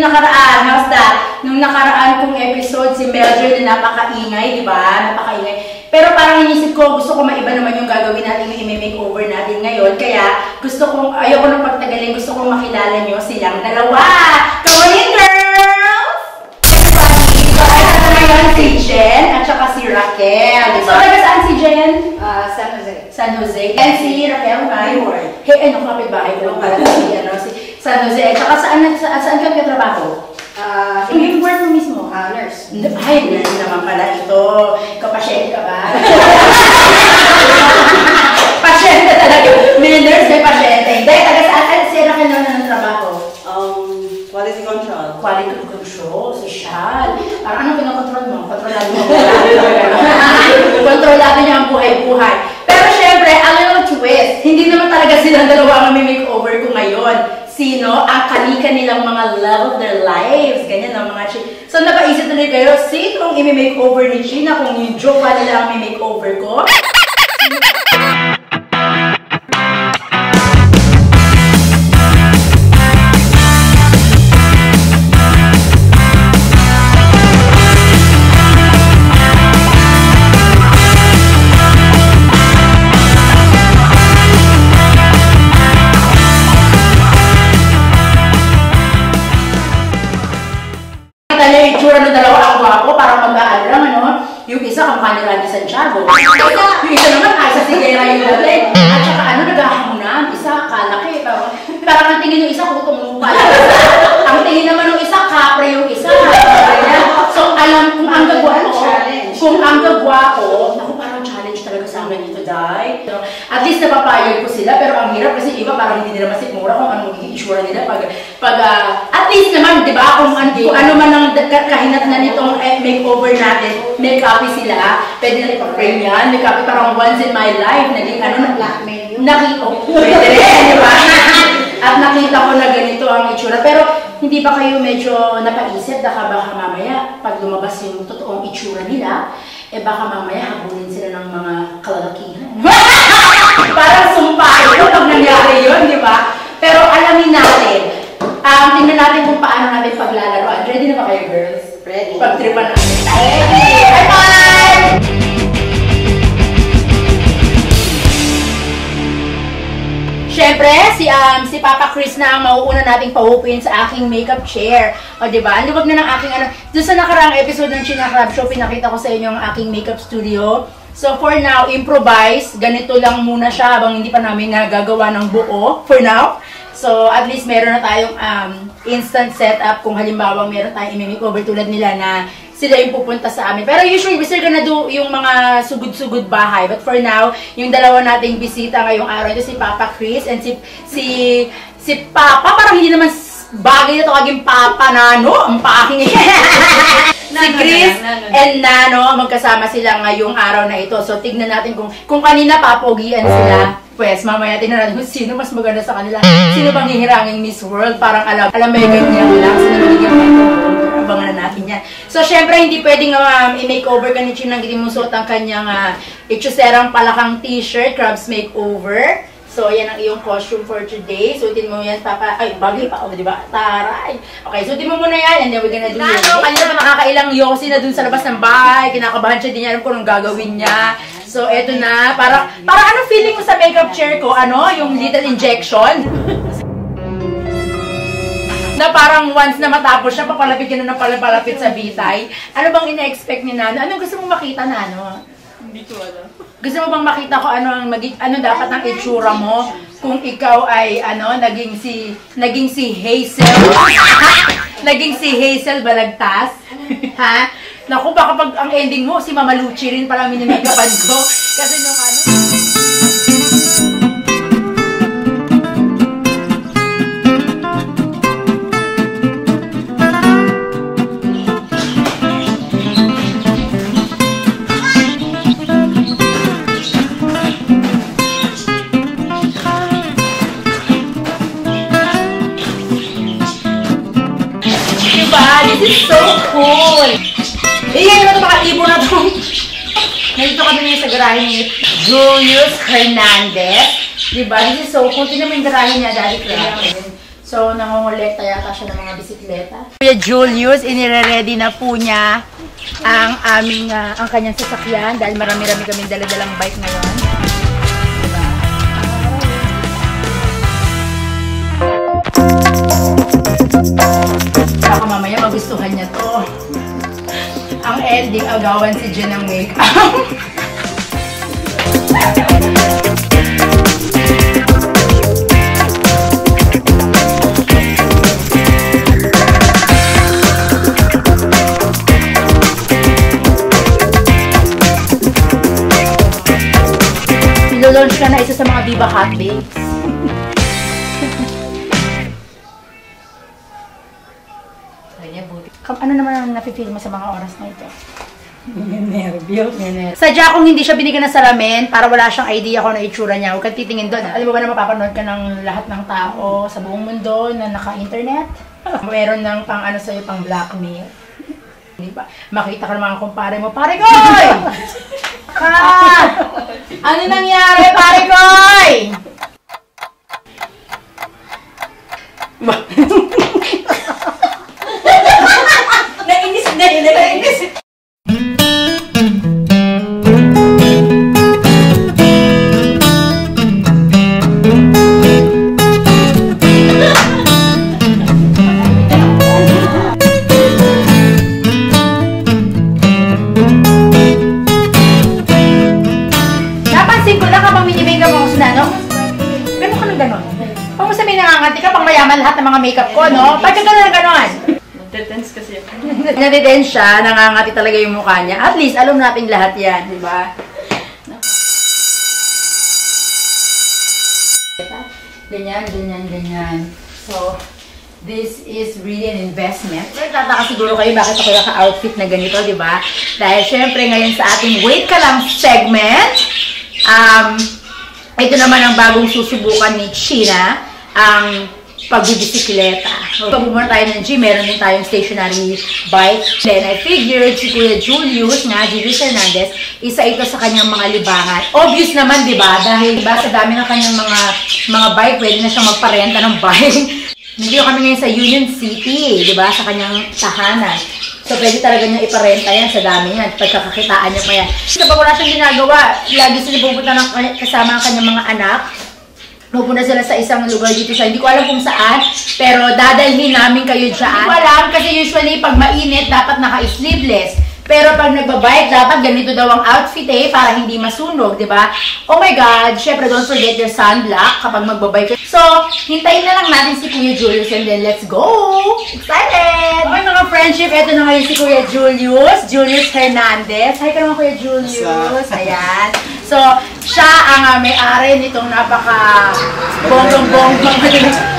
nakaraan, how's that? Nung nakaraan kong episode, si Mildred na napakaingay, di ba? Napakaingay. Pero parang inisip ko, gusto ko maiba naman yung gagawin natin, yung i-makeover natin ngayon. Kaya, ayoko nang pagtagalin, gusto kong makilala nyo silang dalawa. Come on in, girls! Everybody! So, ay natin ngayon si Jen at saka si Raquel. So, taga saan si Jen? San Jose. San Jose. And si Raquel, Hayward. Hey, ano, kapit-bahay ko lang para si San Jose. At saka saan ka trabaho? Yung work mo mismo? Nurse. Ay, nurse naman pala ito. Kapasyente ka ba? Pasyente talaga. May nurse, may pasyente. Hindi, taga saan si Raquel naman ng trabaho? Quality control. Quality control, social. Parang ano pinakontrol mo? Kontrolado mo. Kontrolado niya ang buhay-buhay. Pero syempre, a little twist. Hindi naman talaga silang dalawa ang makeover ko ngayon. Sino? Ang kalika nilang mga love of their lives. Ganyan ang mga chick. So, napaisip na rin kayo, sino ang i-makeover ni China kung yung jowa nila ang i-makeover ko? Itsura ng dalawa ang gwapo, parang mag-aano lang, ano? Yung isa, kamukha ni Randy Santiago. Yung isa naman, ay sa sigera yung dati. At saka ano, naghahamunan. Isa, kalaki. Parang ang tingin yung isa, kutong lupa. Ang tingin naman yung isa, kapre yung isa. So, alam kung ang gagwapo, naku, parang challenge talaga sa amin dito, Day. At least napapayag ko sila, pero ang hirap kasi iba parang hindi nila masikmura kung anong magiging itsura nila at least naman, di ba, kung ano man ang kahinat na nitong makeover natin, may copy sila, pwede na ipag-frame yan, may copy parang once in my life, naging ano, pwede rin, di ba? At nakita ko na ganito ang itsura, pero hindi ba kayo medyo napaisip, baka mamaya, pag lumabas yung totoong itsura nila, baka mamaya habulin sila ng mga kalalakihan. Parang sumpah ito pag nangyari yun, di ba? Pero alamin natin, tingnan natin kung paano natin paglalaroan. Ready na ba kayo, girls? Ready. Pagtripan natin. Ready! Bye-bye! Siyempre, si Papa Chris na ang mauuna nating pahupin sa aking makeup chair. O, diba? Ang liwag na ng aking ano. Doon sa nakaraang episode ng China Crab Show, pinakita ko sa inyo ang aking makeup studio. So, for now, improvise. Ganito lang muna siya habang hindi pa namin nagagawa ng buo. For now. So, at least meron na tayong instant setup kung halimbawa meron tayong i-makeover tulad nila na sila yung pupunta sa amin. Pero usually, we're gonna do yung mga sugod-sugod bahay. But for now, yung dalawa nating bisita ngayong araw, ito si Papa Chris and si Papa, parang hindi naman bagay na ito kaging Papa Nano, ang paking si Chris and Nano, magkasama sila ngayong araw na ito. So, tignan natin kung kanina papogian sila. Pues, mamaya tingnan natin kung sino mas maganda sa kanila. Sino bang hihiranging Miss World? Parang alam mo yung ganyan lang. Sino magiging makeover? Abangan na natin yan. So, syempre, hindi pwedeng i-makeover ka ni Chinang hindi mo suot ang kanyang itsuserang palakang t-shirt, Crabs Makeover. So, yan ang iyong costume for today. Suotin mo yan, Papa. Ay, bagay pa. O, diba? Taray. Okay, suotin mo muna yan. And then we're gonna do it. Kanina nakakailang yosi na dun sa labas ng bahay. Kinakabahan siya. Di niya alam kung anong gagawin niya. So, eto na. Para anong feeling mo sa makeup chair ko? Ano? Yung little injection? Na parang once na matapos siya, papalapit ka na ng palapit sa bitay. Ano bang ina-expect ni Nano? Anong gusto mong makita, Nano? Hindi ko alam. Gusto mo bang makita ko ano dapat ang itsura mo kung ikaw ay naging si Hazel? Naging si Hazel Balagtas? Ha? Naku, baka pag ang ending mo si Mama Luchi rin parang minimagapan ko kasi nung this is so cool! Iyan naman ito mga ibo na ito. Nandito kami ngayon sa garahe ni Julius Hernandez. Diba? This is so cool. Tingnan mo yung garahe niya, Daddy Crab. So, nangongolekta yata siya ng mga bisikleta. Kuya Julius, inire-ready na po niya ang aming, ang kanyang sasakyan dahil marami-rami kaming dala-dalang bike ngayon. Diba? Baka mamaya magustuhan niya to. Ang ending, agawan si Jen ng make-up. Launch ka na isa sa mga Viva Hot Bakes. Ano naman ang napifeel mo sa mga oras na ito? Nervyo. Sadya kung hindi siya binigyan ng salamin para wala siyang idea kung ano itsura niya. Huwag kang titingin doon. Alam mo ba na mapapanood ka ng lahat ng tao sa buong mundo na naka-internet? Meron ng pang ano sa'yo, pang blackmail. Diba? Makita ka ng mga kumpare mo, pare koy! Ano nangyari, pare koy? Nainis na yun, nainis. Mayaman lahat ng mga makeup ko, no? Pagka gano'n. Nagte-tense kasi ako. Nagte-tense siya, nangangati talaga yung mukha niya. At least, alam natin lahat yan, di ba? Ganyan. So, this is really an investment. Nagtataka siguro kayo bakit ako naka-outfit na ganito, di ba? Dahil syempre ngayon sa ating Wait Ka Lang segment, ito naman ang bagong susubukan ni China, ang pagbibisikleta. Pag bumuna tayo ng gym, meron din tayong stationary bike. Then I figured si Kuya Julius Hernandez, isa ito sa kanyang mga libangan. Obvious naman, di ba? Dahil diba, sa dami ng kanyang mga bike, pwede na siyang magparenta ng bike. Nandito kami ngayon sa Union City, di ba? Sa kanyang tahanan. So, pwede talaga niya iparenta yan sa dami niya. Pagkakakitaan niya pa yan. Kapag wala siyang ginagawa, lagi sila pupunta kasama ang kanyang mga anak. Pupunta sila sa isang lugar dito sa, hindi ko alam kung saan, pero dadalhin namin kayo dyan. Hindi ko alam kasi usually pag mainit, dapat naka-sleeveless. Pero pag nagbabike, dapat ganito daw ang outfit para hindi masunog, di ba? Oh my God, syempre don't forget your sunblock kapag magbabike. So, hintayin na lang natin si Kuya Julius and then let's go! Excited! Okay mga friendship, eto na ngayon si Kuya Julius Hernandez. Hi ka naman Kuya Julius. Ayan. So, siya ang may-ari nitong napaka bonggong-bonggong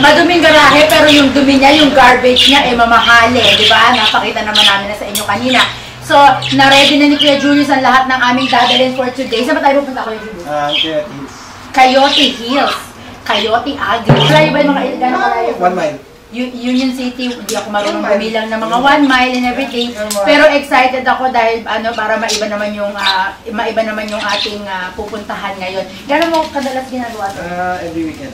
maduming garahe, pero yung dumi niya, yung garbage niya, mamahalin, di ba? Napakita naman namin na sa inyo kanina. So, na-ready na ni Kuya Julius ang lahat ng aming dadalhin for today. Saan ba tayo pupunta, Kuya Julius? Coyote Hills. Coyote Agri. Malayo ba yung mga gano'ng kalayo? 1 mile. Union City, hindi ako marunong bumilang ng mga 1 mile and everything. Pero excited ako dahil para maiba naman yung ating pupuntahan ngayon. Gano'n mo kadalas ginagawa ito? Every weekend.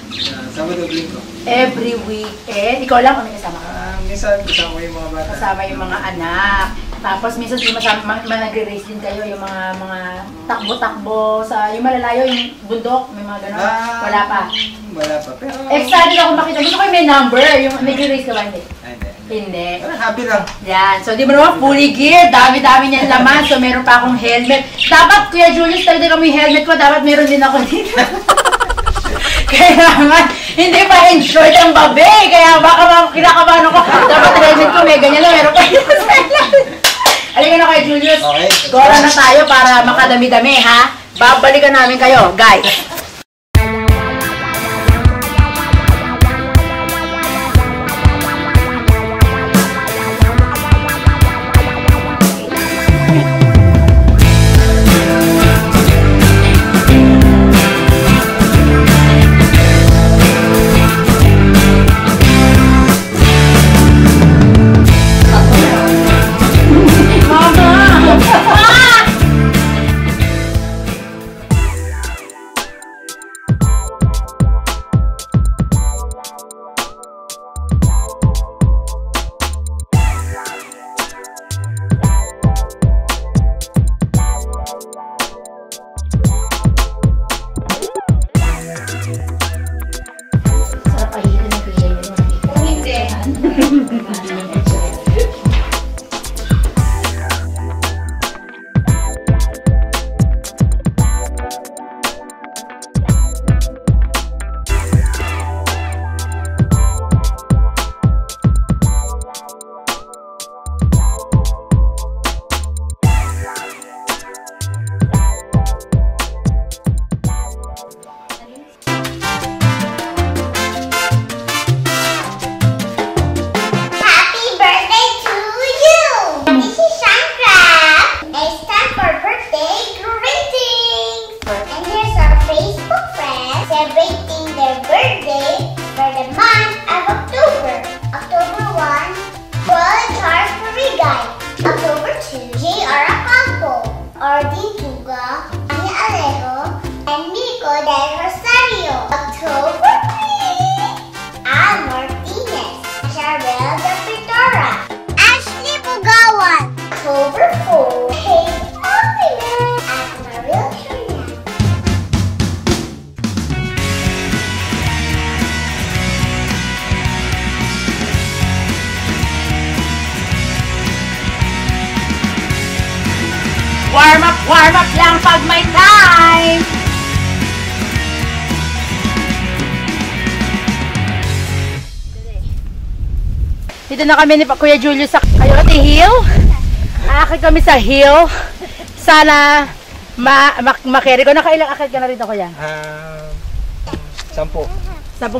Sabado, Linggo. Every weekend? Ikaw lang o may kasama ka? Minsan kasama ko yung mga bata. Kasama yung mga anak. Tapos minsan nagre-race din kayo yung mga takbo-takbo sa yung malalayo, yung bundok, may mga gano'n. Wala pa. Wala pa. Pero excited ako makita. Gusto ko yung may number. Yung nagre-race ka ba? Hindi. Happy lang. Yan. So, di ba naman, fully gear. Dami-dami niyan laman. So, meron pa akong helmet. Dapat, Kuya Julius, talaga kami helmet ko. Dapat meron din ako dito. Kaya naman, hindi pa insured ang babe. Kaya baka kinakabahan ako. Dapat helmet ko, may ganyan lang. Meron pa dito sa halika na Kuya Julius. Okay. Gora na tayo para makadami-dami, ha? Babalikan namin kayo, guys. Warm up lang pag may time! Dito na kami ni Kuya Julius sa Coyote Hill. Aakit kami sa hill. Sana makeri ko. Nakailang akit ka na rito, Kuya? 10. 10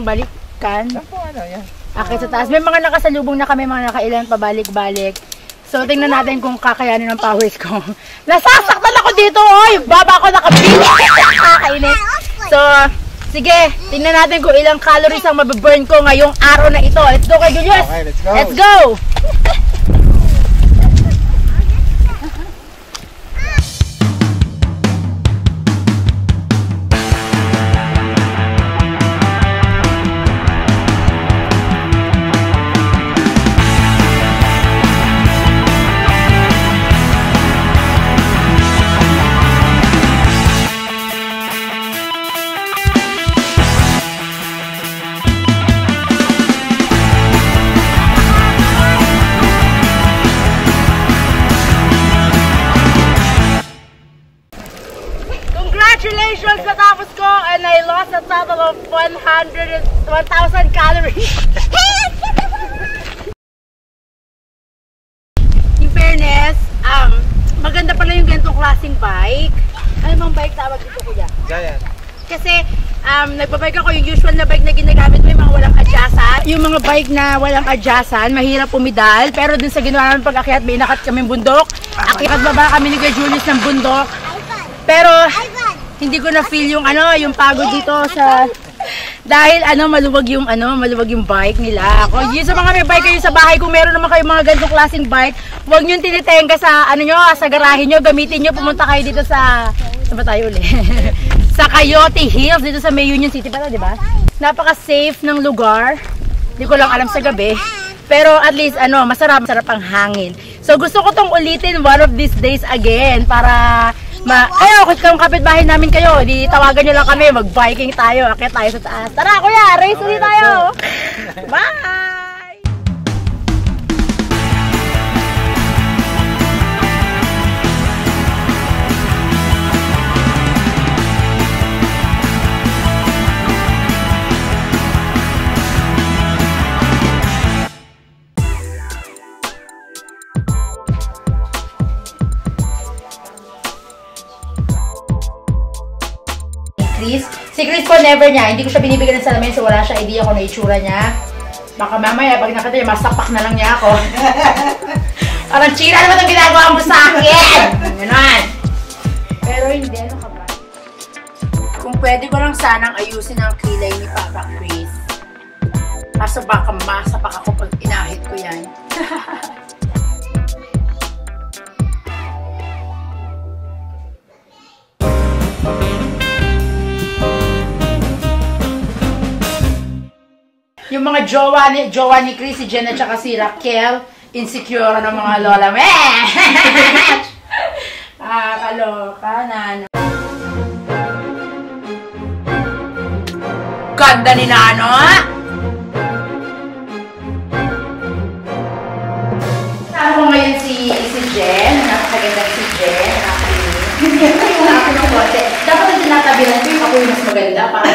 balikan? 10 ano, yan. Akit sa taas. May mga nakasalubong na kami, mga nakailan pabalik-balik. So, tingnan natin kung kakayanin ng pawis ko. Nasasaktan ako dito, oy! Baba ko nakabili. Kakainit. So, sige, tingnan natin kung ilang calories ang mababurn ko ngayong araw na ito. Let's go, Kuya Julius! Okay, let's go! Let's go! Congratulations! Natapos ko and I lost a total of 1,000 calories. In fairness, maganda pala yung ganitong klaseng bike. Ano bang bike tawag dito, Kuya? Giant. Kasi nagbabike ako yung usual na bike na ginagamit mo, yung mga walang adyasan. Yung mga bike na walang adyasan, mahirap umidal. Pero dun sa ginawa namin pag-akyat, may inakat kaming bundok. Akyat baba kami ni Kuya Julius ng bundok. Pero hindi ko na feel yung yung pagod dito sa dahil maluwag yung bike nila. Kung yun sa mga may bike kayo sa bahay, kung meron naman kayo mga ganitong klaseng bike, huwag niyo tinitenga sa sa garahe niyo, gamitin niyo, pumunta kayo dito sa ba tayo uli? Sa Coyote Hills dito sa May Union City pala, di ba? Napaka-safe ng lugar. Hindi ko lang alam sa gabi. Pero at least masarap ang hangin. So gusto ko tong ulitin one of these days again para kung kapitbahay namin kayo, di tawagan nyo lang kami, mag-biking tayo, akit tayo sa taas. Tara Kuya, race ulit tayo! Bye! Si Chris po never niya, hindi ko siya binibigyan ng salamin so wala siya idea kung ano itsura niya. Baka mamaya pag nakita niya, masapak na lang niya ako. Parang chira naman itong ginagawa mo sa akin! Ganon. Pero hindi, ano ka ba? Kung pwede ko lang sanang ayusin ang kilay ni Papa Chris. Kaso baka masapak ako pag inahit ko yan. Yung mga jowa ni Chris, si Jen at saka si Raquel, insecure ng mga lola. Kaloka na. Ganda ni Nano! sabihan ko yung ako yung mas maganda para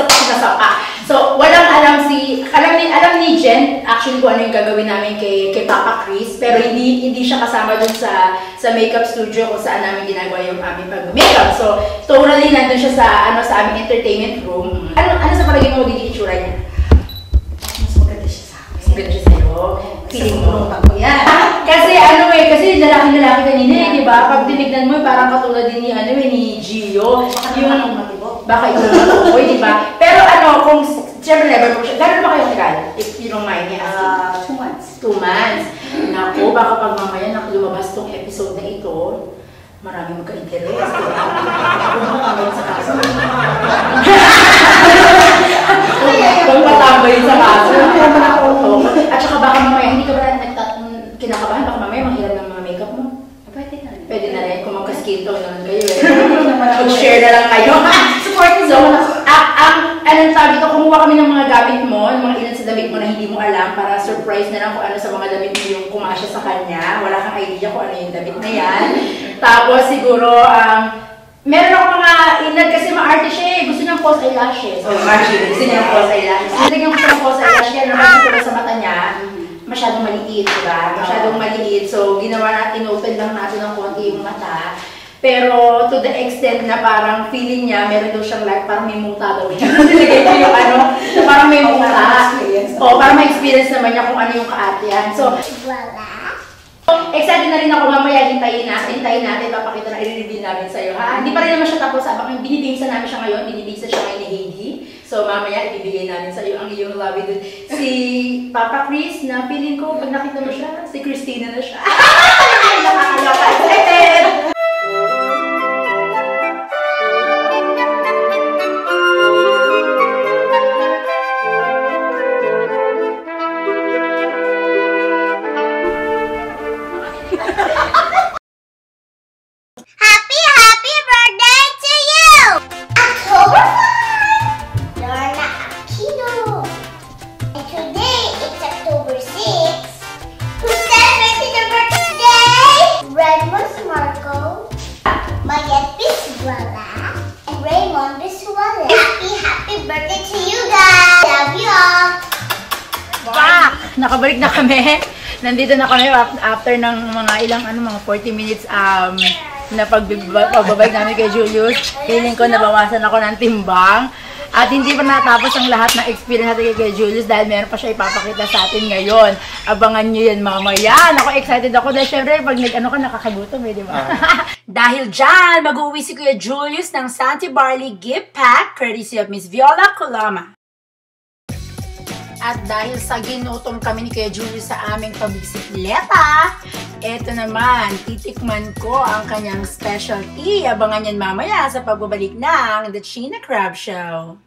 sapak na sapak. So, walang alam ni Jen, actually kung ano yung gagawin namin kay Papa Chris, pero hindi siya kasama dun sa makeup studio kung saan namin ginagawa yung aming pag-makeup. So, totally nandun siya sa aming entertainment room. Ano sa palagay mo magiging itsura niya? Mas maganda siya sa akin. Mas maganda siya sa'yo. Feeling mo. Yan. Kasi lalaki kanina eh, di ba? Pag tinignan mo, parang katulad din ni Gio. Baka ito naman ako, di ba? Pero kung siyempre never po siya. Gano'n ba kayo tagal? If you don't mind me asking. 2 months. 2 months. Naku, baka pag mamaya lumabas tong episode na ito, marami magka-interest. Ako makatambay sa kaso. Kung matambay sa kaso. At saka baka mamaya, hindi ka ba kinakabahan? Baka mamaya manghiram ng mga makeup mo. Pwede na rin. Kung magka-skin tone naman kayo eh. Mag-share na lang kayo. Support so, anong sabi ko, kumuha kami ng mga gamit mo, ng mga ilan sa damit mo na hindi mo alam para surprise na lang kung ano sa mga damit mo yung kumasya sa kanya. Wala kang idea kung ano yung damit na yan. Tapos siguro, meron ako mga inad kasi ma-arte siya eh. Gusto niyang false eyelashes. So, Margie, gusto niya ng false eyelashes. Nilagyan ko siya ng false eyelashes kaya naman ko sa mata niya. Masyadong maliit, diba? Masyadong maliit. So, ginawa natin, open lang natin ng konti yung mata. Pero, to the extent na parang feeling niya, meron daw siyang like, parang may muta daw niya. Nilagay ko yung na parang may muta. O, parang may experience naman niya kung ano yung kaatihan. So, excited na rin ako mamaya, hintayin natin, papakita na, i-reveal namin sa'yo, ha? Hindi pa rin naman siya tapos, habang binibingsa namin siya ngayon, binibingsa siya ngayon ni Heidi. So, mamaya, ibibigay namin sa'yo ang iyong love dun. Si Papa Chris, na feeling ko, pag nakita mo siya, si Christina na siya. Nakakaloka, excited! Happy birthday to you! October 1! Lorna Aquino. And today, it's October 6. Who's celebrating their birthday? Redmond Marco, Mayet Biswala, and Raymond Biswala. Happy birthday to you guys! Love you all! Nakabalik na kami. Nandito na kami after ng mga mga 40 minutes na pagbabalik namin kay Julius. Feeling ko nabawasan ako ng timbang. At hindi pa natapos ang lahat ng experience natin kay Julius dahil meron pa siya ipapakita sa atin ngayon. Abangan nyo yan mamaya. Ako excited ako dahil syempre pag nakakagutom di ba? Dahil dyan, mag-uwi si Kuya Julius ng Santi Barley gift pack courtesy of Miss Viola Coloma. At dahil sa ginutom kami ni Kuya Julius sa aming pabisikleta, eto naman, titikman ko ang kanyang specialty. Abangan yan mamaya sa pagbabalik ng The China Crab Show.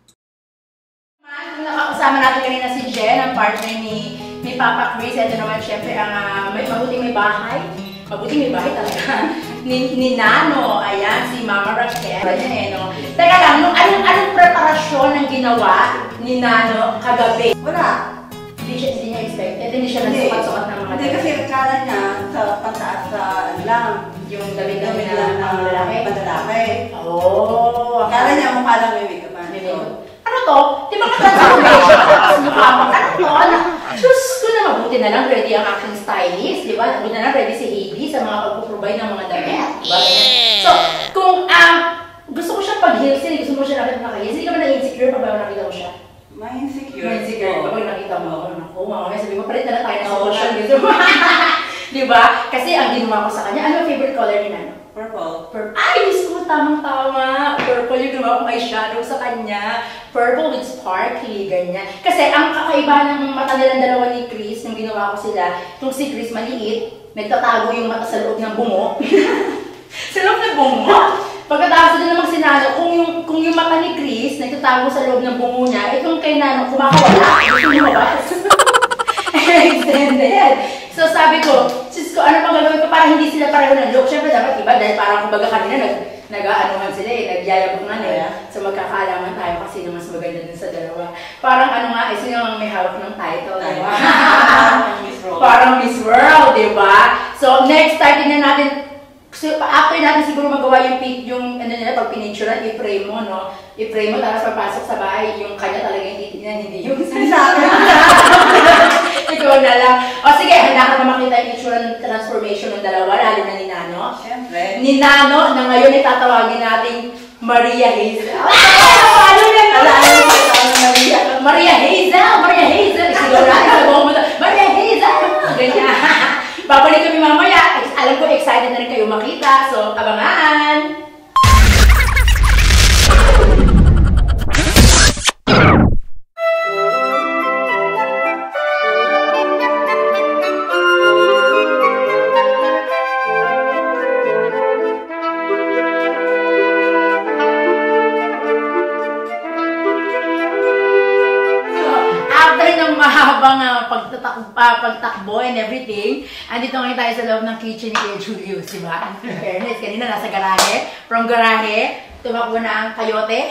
Nakakasama natin kanina si Jen, ang partner ni Papa Chris. Ito naman syempre ang mabuting may bahay. Mabuting may bahay talaga. ni Nano, ayan, si Mama Raquel. Ayan no? Teka lang, anong preparasyon ang ginawa ni Nano kagabi? Wala. Hindi niya expected. Hindi siya nagsukat-sukat ng mga Hindi kasi akala niya sa pataas sa lang. yung damit-damit na ang lalaki. Panlalaki. Oo. Akala niya mukha lang may makeup man. Ano to? Di ba ka-transformation? Tapos mukha pa. Ano to? Diyos ko na, mabuti na lang ready ang aking stylist. Di ba? Mabuti na lang ready si Heidi sa mga pagpuprovide ng mga damit. Diba? So, kung gusto ko siya pag-healthy, gusto mo siya nakita hindi ka ba na-insecure pag nakita mo siya? May insecure. May insecure kapag nakita mo. Naku, mamaya sabi mo, palit na tayo na social dito. Di ba? Kasi ang ginawa ko sa kanya, ano ang favorite color ni Nano? Purple. Ay, Diyos ko, tamang-tama. Purple yung ginawa kong eyeshadow sa kanya. Purple with sparkly, ganyan. Kasi ang kakaibahan ng mata nilang dalawa ni Chris, nung ginawa ko sila, itong si Chris maliit, nagtatago yung mata sa loob ng bungo. Sa loob ng bungo. Pagkatapos din namang sinano, kung yung mata ni Chris, nagtatago sa loob ng bungo niya, itong kay Nano, kumakawala. Gusto lumabas. Extended. So sabi ko, sis ko, ano pang gagawin ko para hindi sila pareho ng look? Siyempre dapat iba dahil parang kumbaga kanina nag-aanuhan sila nagyayabungan So magkakaalaman tayo kasi sino mas maganda din sa dalawa. Parang sino ang may hawak ng title, diba? Parang Miss World, diba? So next time, tingnan natin, So, after natin siguro magawa yung ano nila, pag pinicturean, i-frame mo, no? I-frame mo, tapos papasok sa bahay, yung kanya talaga yung titignan, hindi yung sinasabi. Ikaw na lang. O sige, handa ka na makita yung itsura ng transformation ng dalawa, lalo na ni Nano. Siyempre. Ni Nano, na ngayon itatawagin nating Maria Hazel. Ano na Maria? Maria Hazel! Maria Hazel! Siguro natin sa buong mundo. Maria Hazel! Ganyan. Babalik kami mamaya. Alam ko, excited na rin kayo makita. So, abangan! Mahabang pagtakbo and everything. Andito ngayon tayo sa loob ng kitchen ni Kuya Julius, di ba? In fairness, kanina nasa garahe. From garahe, tumakbo na ang kayote.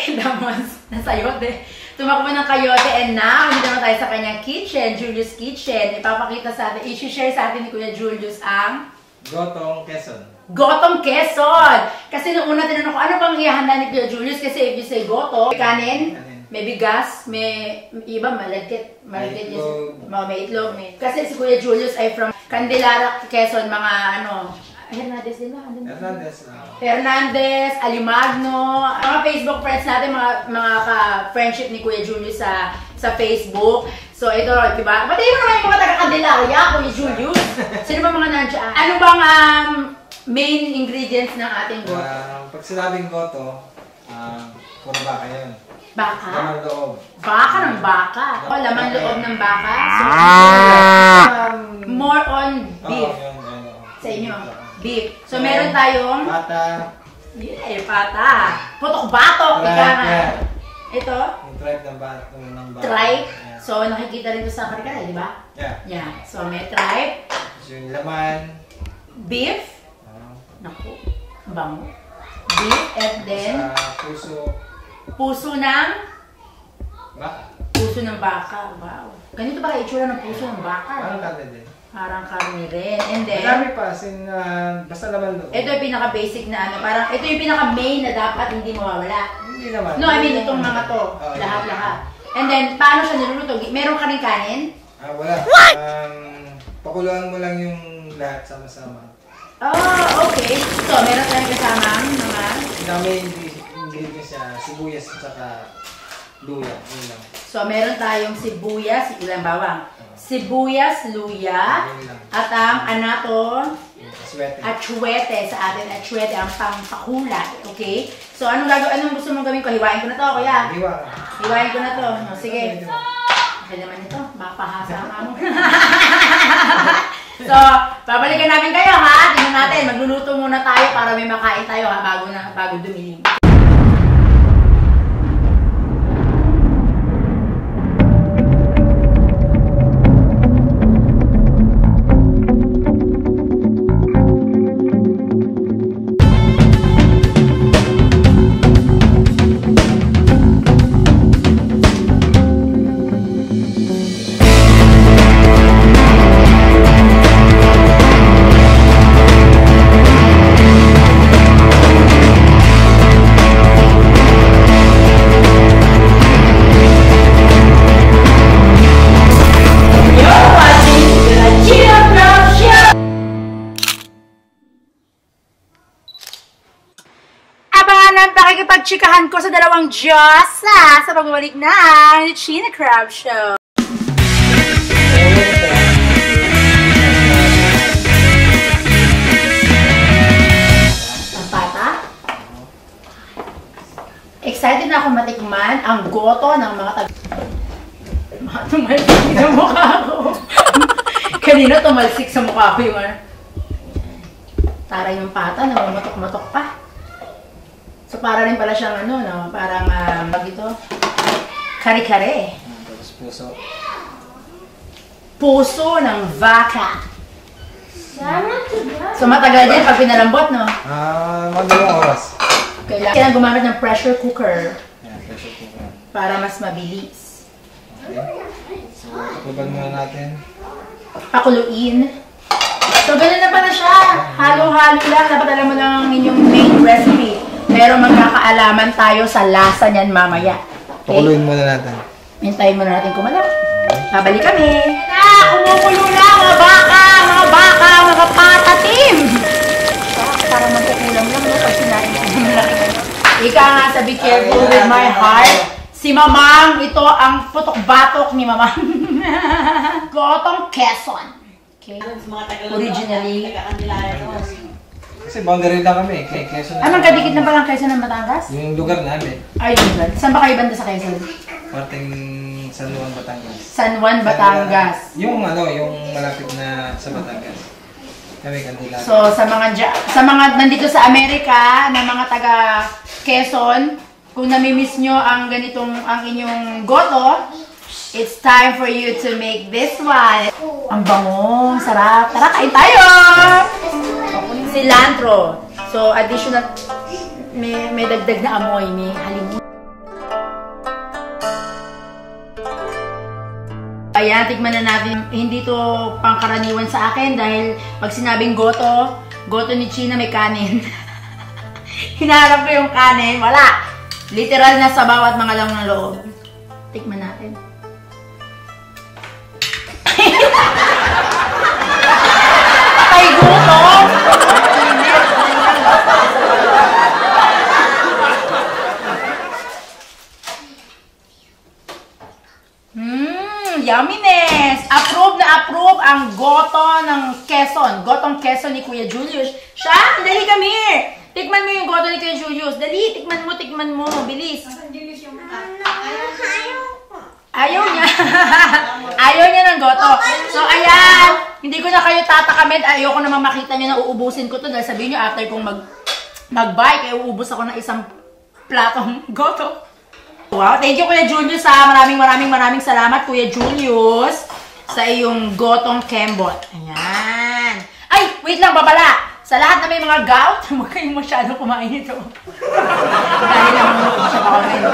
Nasa yote. Tumakbo ng kayote and now, dito na tayo sa kanyang kitchen, Julius Kitchen. Ipapakita sa atin, i-share sa atin ni Kuya Julius ang Gotong Quezon. Gotong Quezon! Kasi nung una tinanong ko, ano bang ihanda ni Kuya Julius? Kasi if you say goto, kanin, may bigas, may iba malagkit yung may itlog. Kasi si Kuya Julius ay from Candelaria, Quezon, mga ano, Hernandez din ba? Hernandez, Alimagno, mga Facebook friends natin, mga ka-friendship ni Kuya Julius sa Facebook. So ito, diba? Patayin mo naman yung mga taga-Candelaria, Kuya Julius. Sino ba mga nandiyan? Ano bang main ingredients ng ating goto? Pag sinabing goto, puro baka yun. Baka? Laman loob. Baka ng baka. O, laman loob ng baka. So, more on beef. Sa inyo, beef. So, meron tayong pata. Yeah, pata. Putok-batok. Ika nga. Ito? Yung tripe ng baka. Tripe. So, nakikita rin ito sa karikara, di ba? Yeah. So, may tripe. Yung laman. Beef. Naku. Bango. Beef. And then, puso. Puso ng? Baka. Puso ng baka. Wow. Ganito ba itsura ng puso ng baka? Parang karne din. Parang karne rin. And then, madami pa. Basta naman loob. ito yung pinaka-basic na ano. Parang, ito yung pinaka-main na dapat hindi mawawala. Hindi naman. No, I mean itong mga to. Lahat-lahat. And then, paano siya niluluto? Meron ka rin kanin? Wala. Pakuluan mo lang yung lahat sama-sama. Oh, okay. So, meron tayong kasamang mga... May ingredients siya, sibuyas at saka luya. So, meron tayong sibuyas, ilang bawang? Sibuyas, luya, at ang anato, atsuete sa atin. Atsuete ang pampakulay. Okay? So, anong gusto mong gawin ko? Hiwain ko na to, kuya. Hiwain ko na to. No, sige. Okay naman ito. Mapahasa mo. So, babalikan namin kayo, ha? Tingnan natin. Magluluto muna tayo para may makain tayo, ha? Bago dumilim. Pakikipagchikahan ko sa dalawang Diyosa sa pagbabalik ng China Crab Show. Ang pata? Excited na ako matikman ang goto ng mga tumalsik sa mukha ko. Kanina tumalsik sa mukha ko yung taray ng pata, namamatok-matok pa. So, para rin pala siyang ano, no? Parang, ito, kare-kare. Tapos puso. Puso ng baka. So, matagal din pag pinalambot, no? Mga 2 oras. Kailangan gumamit ng pressure cooker. Pressure cooker. Para mas mabilis. Okay. So, tutuban muna natin. Pakuluin. So, ganun na pala siya. Halo-halo lang. Dapat alam mo lang ang inyong main recipe. Pero magkakaalaman tayo sa lasa niyan mamaya. Okay? Pakuluin muna natin. Hintayin muna natin kumala. Babalik kami. Kumukulo na, mga baka, mga patatim. Parang magkukulam lang, no? Pag sinain ko. Ika nga, sabi careful with my heart. Si Mamang, ito ang putok-batok ni Mamang. Gotong Quezon. Okay. Originally. Kasi boundary lang kami, kay Quezon. Anong kadikit na palang Quezon ng Batangas? Yung lugar namin, Ay, yun. Saan ba kayo banda sa Quezon? parting San Juan, Batangas. San Juan, Batangas. Yung malapit na sa Batangas. Kami Kandila. So, sa mga nandito sa Amerika, na mga taga Quezon, kung nami-miss nyo ang inyong goto, it's time for you to make this one. Ang bango, sarap. Tara, kain tayo! Cilantro. So, additional, may dagdag na amoy, may halimutan. Ayan, tikman na natin. Hindi to pangkaraniwan sa akin dahil pag sinabing goto ni China may kanin. Hinaharap ko yung kanin, wala. Literal na sabaw at mga lang ng loob. Tikman natin. Patay gutom! Yumminess! Approve na approve ang goto ng Quezon. Gotong Quezon ni Kuya Julius. Siya, dali kami! Tikman mo yung goto ni Kuya Julius. Dali, tikman mo. Bilis. Ayaw niya. Ayaw niya ng goto. So, ayan. Hindi ko na kayo tatakamed. Ayoko naman makita niyo na uubusin ko to. Dahil sabihin niyo, after kong mag-bike, uubos ako ng isang platong goto. Wow, thank you Kuya Julius ha. Maraming salamat Kuya Julius sa iyong gotong kembot. Ayan. Ay, wait lang babala. Sa lahat na may mga gout, huwag kayong masyadong kumain ito. Dahil lang siya baka kayo.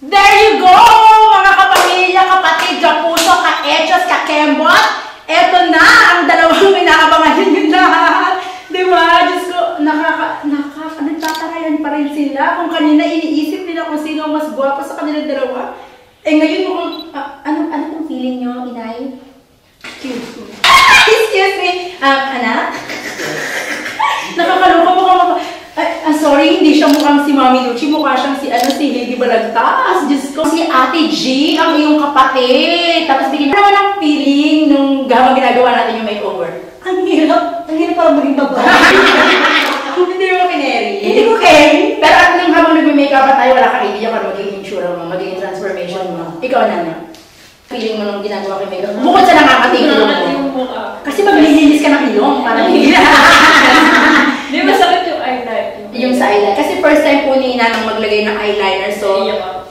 There you go! Mga kapamilya, kapatid, kapuso, ka-echos, ka-kembot. Eto na ang dalawang inaabangan ninyo lahat. Diba? Diyos ko, nagtatarayan pa rin sila. Kung kanina iniisip nila kung sino ang mas guwapo sa kanilang dalawa. Eh ngayon mukhang, ano pong feeling nyo, inay? Excuse me. Anak? Nakakaloka mo. Sorry, hindi siya mukhang si Mami Luchi. Mukha siyang si Lady Balagtas. Diyos ko. Si Ate G, ang iyong kapatid. Tapos bigyan naman ang feeling nung ginagawa natin yung makeover. Ang hirap parang maging babae. Hindi mo kineri. Hindi ko carry. Pero at nung habang nagme-makeup pa tayo, wala kang idea kung magiging insura mo, magiging transformation mo. Ikaw na. Feeling mo nung ginagawa kay makeup. Bukod sa nakakatingin mo. Kasi maglilinis ka ng ilong. Parang hindi masakit yung eyeliner. Yung sa eyeliner. Kasi first time po ni Ina nang maglagay ng eyeliner. So,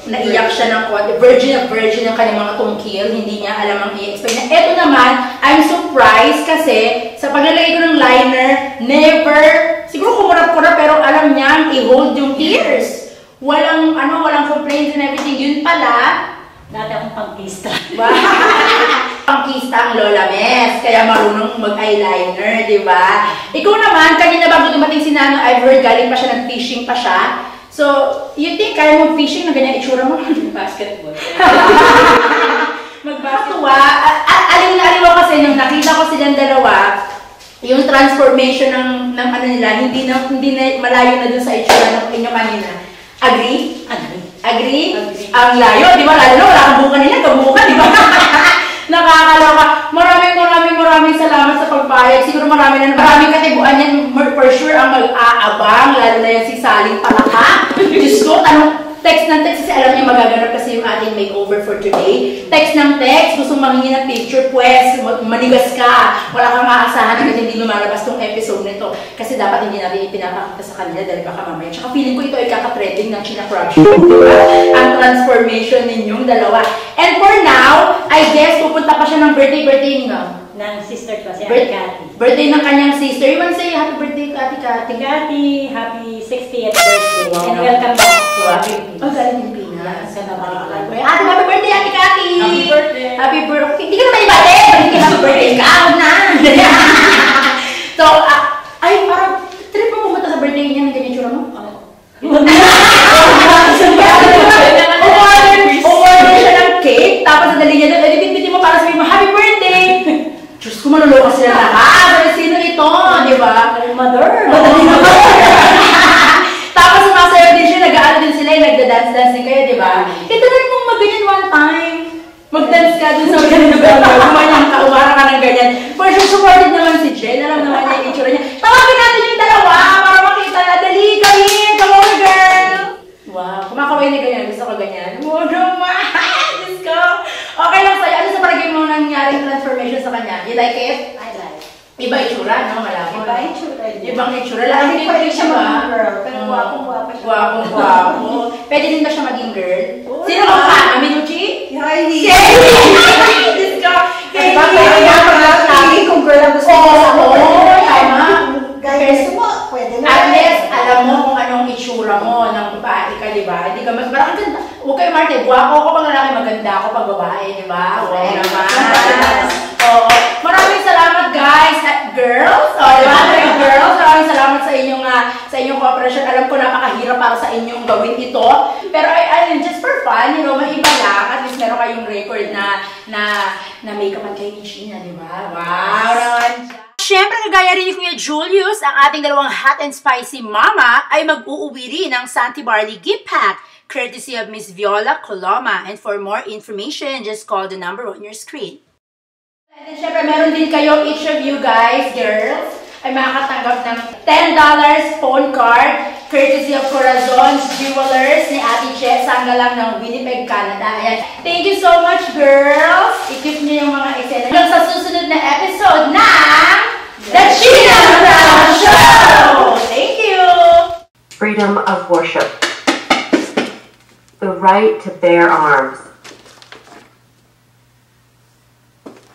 naiyak siya ng konti. Virgin ang kanyang mga tungkil. Hindi niya alam ang i-explain. Na eto naman, I'm surprised kasi sa paglalagay ko ng liner, never, siguro kumurap-kurap pero alam niyang i-hold yung ears. Walang complaints and everything. Yun pala, Dati akong pangkista. Pangkista ang Lola Mes, kaya marunong mag-eyeliner, di ba? Ikaw naman, kanina bago dumating si Nano, I've heard galing pa siya, nag-fishing pa siya. So, you think kaya mo fishing na ganyan itsura mo? Basketball. Magbasketball. Aliw na aliw kasi nung nakita ko silang dalawa, yung transformation ng ano nila, hindi na malayo na dun sa itsura ng inyo kanina. Agree? Agree? Ang layo, di ba? Lalo, wala kang buka nila, kabuka, di ba? Nakakaloka. Maraming salamat sa pagpayag. Siguro maraming katibuan yan, for sure, ang mag-aabang, lalo na yan si Saling Palaka. Diyos ko, text ng text kasi alam niya magaganap kasi yung ating makeover for today. Text ng text, gusto manghingi ng picture, pues, manigas ka. Wala kang aasahan kasi hindi lumalabas tong episode nito. Kasi dapat hindi natin ipinapakita sa kanila dahil baka mamaya. Tsaka feeling ko ito ay kaka-trending ng China Corruption. Diba? Ang transformation ninyong dalawa. And for now, I guess pupunta pa siya ng birthday niyo. Ng sister ko, si Ate Cathy. Birthday ng kanyang sister. You want to say happy birthday to Ate Cathy? Cathy, happy 60th birthday. Wow. And welcome back to our Oh, galing Pilipinas. Sa Navarra. Happy birthday, Ate Cathy! Happy birthday! Happy birthday! Hindi ka naman ibate! maganda dun sa ganyan lugar mo. Kumanyang ka, umara ka ng ganyan. For sure, supported naman si Jen. Alam naman niya yung itsura niya. Tawagin natin yung dalawa para makita na. Dali, come here! Come on, girl! Wow, kumakaway na ganyan. Gusto ko ganyan. Oh, naman! Diyos ko! Okay lang sa'yo. Ano sa palagay mo nangyaring transformation sa kanya? You like it? I like. Iba itsura, no? Malabo. Iba itsura niya. Ibang itsura. Lagi Pwede siya ba? maging girl, pero gwapong-gwapa siya. Gwapong-gwapo. Pwede din ba siya maging girl? Oo. Sino kang fan? Aminucci? Kylie! Diyos ko! Diba, kaya nga pala sabi kung girl ang gusto mo sa Tama. Guys, gusto mo, pwede na. At least, alam mo kung anong itsura mo ng babae ka, di ba? Hindi ka mas, parang ang ganda. Huwag kayo, Marte, guwapo ko pag lalaki, maganda ako pag babae, di ba? Oo naman. Oo. Maraming salamat, guys at girls. O, di ba? Girls, maraming salamat sa inyong cooperation. Alam ko, napakahirap para sa inyong gawin ito. Pero, just for fun, maiba lang. At least meron kayong record na make-upan kayo ni Sheena, di ba? Wow, naman. Siyempre, kagaya rin ni Kuya Julius, ang ating dalawang hot and spicy mama ay mag-uuwi rin ng Santi Barley gift pack, courtesy of Miss Viola Coloma. And for more information, just call the number on your screen. And then, siyempre, meron din kayo, each of you guys, girls, ay makakatanggap ng $10 phone card, courtesy of Corazon's Jewelers ni Ate Che, sanggalang ng Winnipeg, Canada. Ayan. Thank you so much, girls! I-keep niyo yung mga eksena. Hanggang sa susunod na episode na The Sheena Crab Show! Thank you! Freedom of worship. The right to bear arms.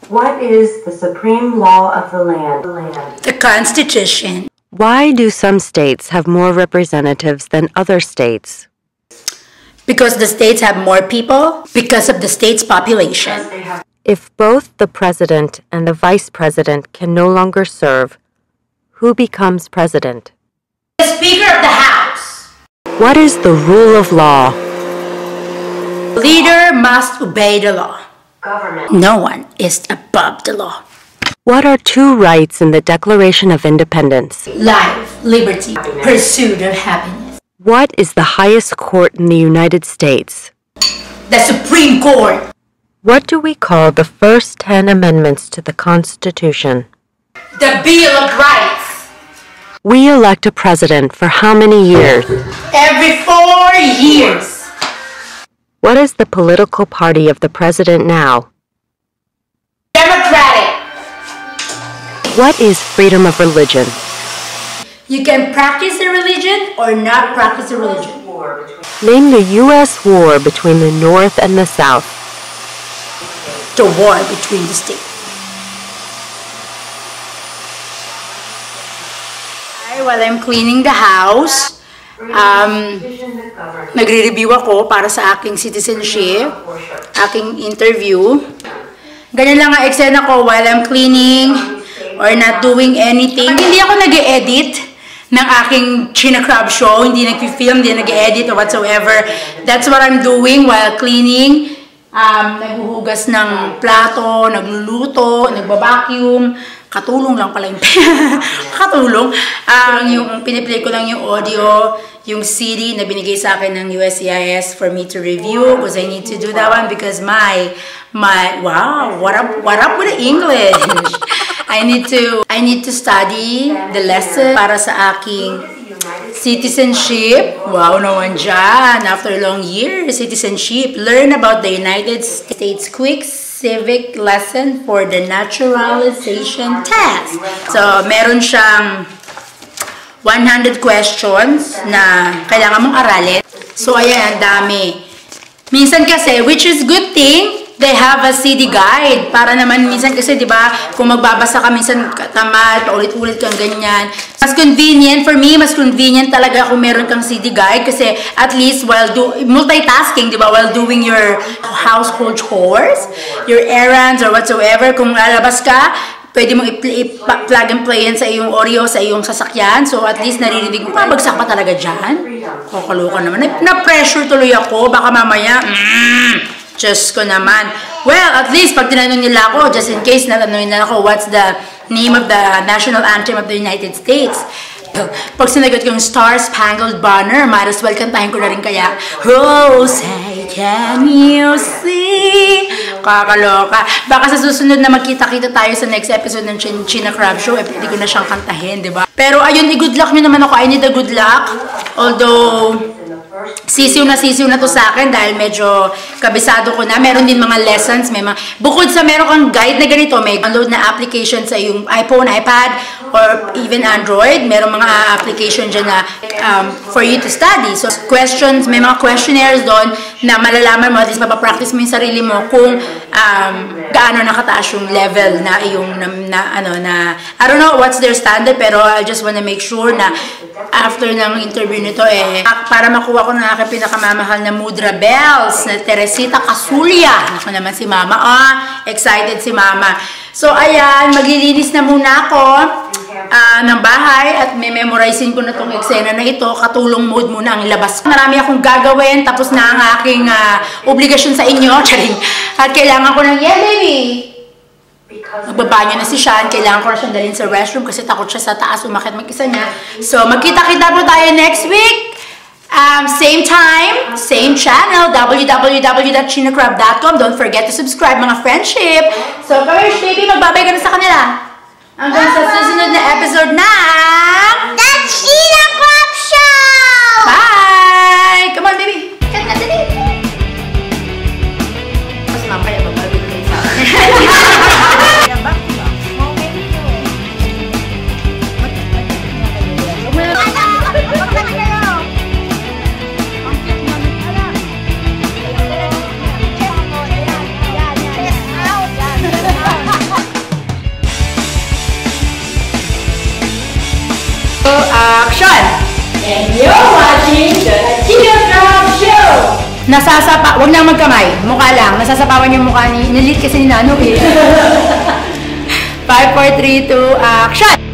What is the supreme law of the land? The Constitution. Why do some states have more representatives than other states? Because the states have more people, because of the state's population. If both the president and the vice president can no longer serve, who becomes president? The Speaker of the House. What is the rule of law? Leader must obey the law. Government. No one is above the law. What are two rights in the Declaration of Independence? Life, liberty, pursuit of happiness. What is the highest court in the United States? The Supreme Court. What do we call the first 10 amendments to the Constitution? The Bill of Rights. We elect a president for how many years? Every 4 years. What is the political party of the president now? Democratic. What is freedom of religion? You can practice a religion or not practice a religion. Name the U.S. war between the North and the South. The war between the states. While I'm cleaning the house, nagre-review ako para sa aking citizenship, aking interview. Ganyan lang ang eksena ko while I'm cleaning or not doing anything. Pag hindi ako nag-edit ng aking Sheena Crab Show, hindi nag-film, hindi nag-edit or whatsoever, that's what I'm doing while cleaning. Naghuhugas ng plato, nagluluto, nagbabacuum. Katulong lang pala yung katulong. Yung piniplay ko lang yung audio, yung CD na binigay sa akin ng USCIS for me to review because I need to do that one because my wow, what up with the English? I need to study the lesson para sa aking citizenship. Wow naman dyan. After a long year, citizenship. Learn about the United States. Quick civic lesson for the naturalization test. So, meron siyang 100 questions na kailangan mong aralin. So, ayan, ang dami. Minsan kasi, which is good thing, they have a CD guide. Para naman, minsan kasi, di ba, kung magbabasa ka, minsan tamad, paulit-ulit kang ganyan. Mas convenient, for me, mas convenient talaga kung meron kang CD guide kasi at least while multitasking, di ba, while doing your household chores, your errands or whatsoever, kung lalabas ka, pwede mong i-plug and play yan sa iyong audio, sa iyong sasakyan. So, at least naririnig mo, babagsak pa talaga dyan. Kakaloka naman. Na-pressure tuloy ako. Baka mamaya, Diyos ko naman. Well, at least, pag tinanong nila ako, just in case natanong nila ako, what's the name of the national anthem of the United States? Pag sinagot ko yung Star Spangled Banner, might as well kantahin ko na rin kaya. Oh, say, can you see? Kakaloka. Baka sa susunod na magkita-kita tayo sa next episode ng China Crab Show, pwede ko na siyang kantahin, di ba? Pero ayun, i-good luck nyo naman ako. I need a good luck. Although, sisiw na to sa akin dahil medyo kabisado ko na. Meron din mga lessons. Bukod sa meron kang guide na ganito, may download na application sa yung iPhone, iPad, or even Android. Meron mga application dyan na for you to study. So, questions, may mga questionnaires doon na malalaman mo, at least mapapractice mo yung sarili mo kung gaano nakataas yung level na yung I don't know what's their standard, pero I just wanna make sure na after ng interview nito para makuha ko ng aking pinakamamahal na Mudra Bells na Teresita Casulia. Ako naman si Mama. Excited si Mama. So, ayan, maglilinis na muna ako ng bahay at memorizein ko na itong eksena na ito. Katulong mode muna ang ilabas. Marami akong gagawin. Tapos na ang aking obligasyon sa inyo. At kailangan ko ng, yeah, baby! Magbabanyo na si Sean. Kailangan ko na siyang dalhin sa restroom kasi takot siya sa taas umakit mag-isa niya. So, magkita-kita po tayo next week. Same time, same channel, www.chinacrab.com. Don't forget to subscribe, mga friendship. So, Kawish, baby, magbabay ka na sa kanila. Hanggang sa susunod na episode na The China Crab Show! Bye! Come on, baby. Kanta, dali. Mas mamaya, magbabay kayo sa akin. Action! And you're watching the China Crab Show! Nasasapa, wag na magkamay, mukha lang. Nasasapawan yung mukha ni, nilit kasi ni Nano eh. 5, 4, 3, 2, action!